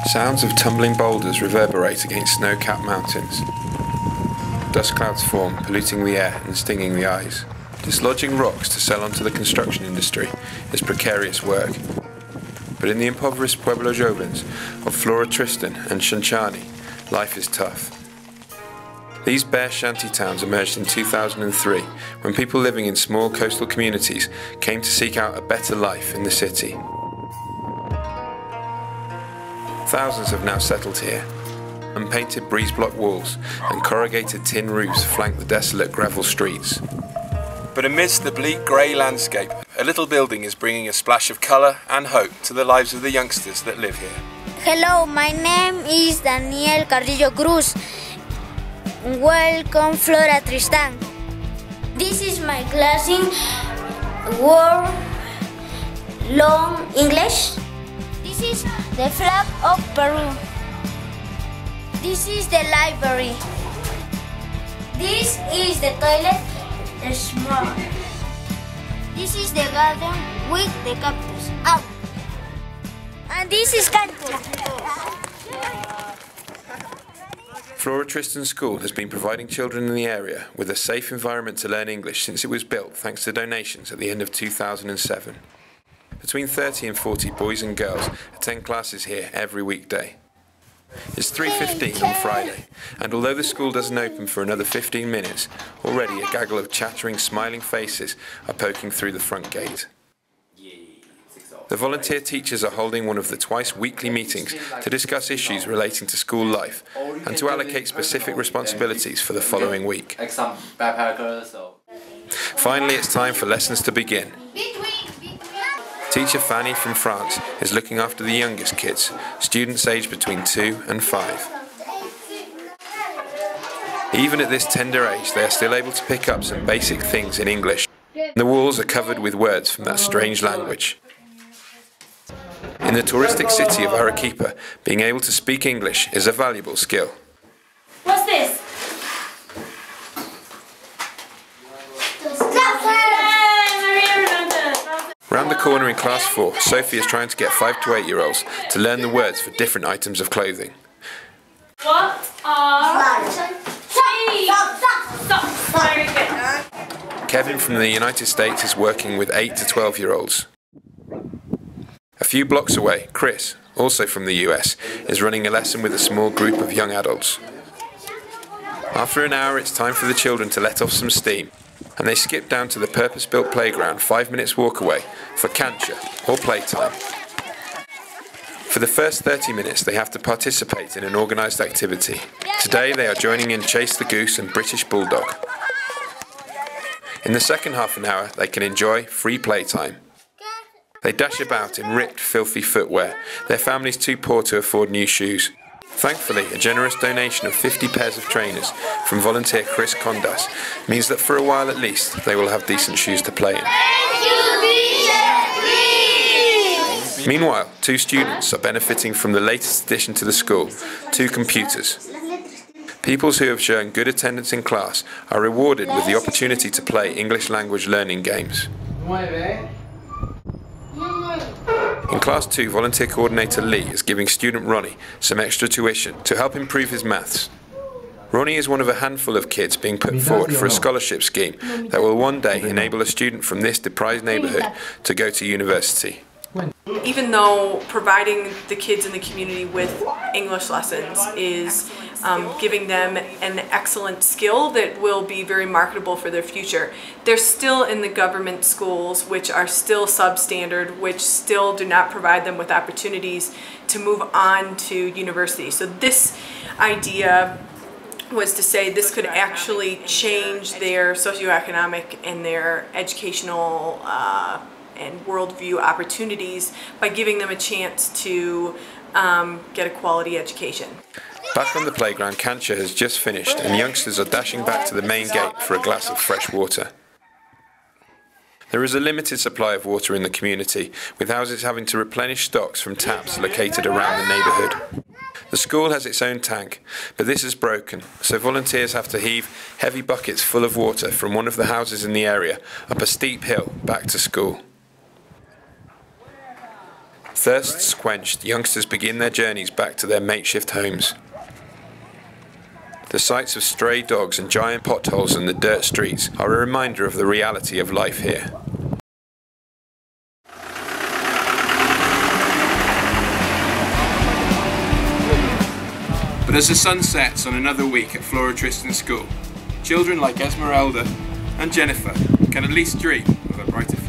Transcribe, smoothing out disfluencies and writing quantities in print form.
Sounds of tumbling boulders reverberate against snow-capped mountains. Dust clouds form, polluting the air and stinging the eyes. Dislodging rocks to sell onto the construction industry is precarious work. But in the impoverished Pueblo Jovens of Floran Tristan and Shang-Ju, life is tough. These bare shanty towns emerged in 2003 when people living in small coastal communities came to seek out a better life in the city. Thousands have now settled here. Unpainted breeze-block walls and corrugated tin roofs flank the desolate gravel streets. But amidst the bleak grey landscape, a little building is bringing a splash of colour and hope to the lives of the youngsters that live here. Hello, my name is Daniel Carrillo Cruz. Welcome, Floran Tristan. This is my class in World Long English. This is the flag of Peru. This is the library. This is the toilet, the small. This is the garden with the cactus. Out. And this is Canto. Floran Tristan School has been providing children in the area with a safe environment to learn English since it was built thanks to donations at the end of 2007. Between 30 and 40 boys and girls attend classes here every weekday. It's 3:15 on Friday, and although the school doesn't open for another 15 minutes, already a gaggle of chattering, smiling faces are poking through the front gate. The volunteer teachers are holding one of the twice-weekly meetings to discuss issues relating to school life and to allocate specific responsibilities for the following week. Finally, it's time for lessons to begin. Teacher Fanny from France is looking after the youngest kids, students aged between 2 and 5. Even at this tender age, they are still able to pick up some basic things in English. The walls are covered with words from that strange language. In the touristic city of Arequipa, being able to speak English is a valuable skill. What's this? Round the corner in class 4, Sophie is trying to get 5 to 8-year-olds to learn the words for different items of clothing. What are socks? Very good. Kevin from the United States is working with 8 to 12-year-olds. A few blocks away, Chris, also from the US, is running a lesson with a small group of young adults. After an hour, it's time for the children to let off some steam, and they skip down to the purpose-built playground 5 minutes walk away for cancha, or playtime. For the first 30 minutes, they have to participate in an organised activity. Today, they are joining in Chase the Goose and British Bulldog. In the second half an hour, they can enjoy free playtime. They dash about in ripped, filthy footwear, their families too poor to afford new shoes. Thankfully, a generous donation of 50 pairs of trainers from volunteer Chris Condas means that for a while at least, they will have decent shoes to play in. Meanwhile, 2 students are benefiting from the latest addition to the school, 2 computers. Pupils who have shown good attendance in class are rewarded with the opportunity to play English language learning games. In Class 2, volunteer coordinator Lee is giving student Ronnie some extra tuition to help improve his maths. Ronnie is one of a handful of kids being put forward for a scholarship scheme that will one day enable a student from this deprived neighbourhood to go to university. Even though providing the kids in the community with English lessons is giving them an excellent skill that will be very marketable for their future, they're still in the government schools, which are still substandard, which still do not provide them with opportunities to move on to university. So this idea was to say this could actually change their socioeconomic and their educational and worldview opportunities by giving them a chance to get a quality education. Back on the playground, cancha has just finished and youngsters are dashing back to the main gate for a glass of fresh water. There is a limited supply of water in the community, with houses having to replenish stocks from taps located around the neighbourhood. The school has its own tank, but this is broken, so volunteers have to heave heavy buckets full of water from one of the houses in the area up a steep hill back to school. thirsts quenched, youngsters begin their journeys back to their makeshift homes. The sights of stray dogs and giant potholes in the dirt streets are a reminder of the reality of life here. But as the sun sets on another week at Floran Tristan School, children like Esmeralda and Jennifer can at least dream of a brighter future.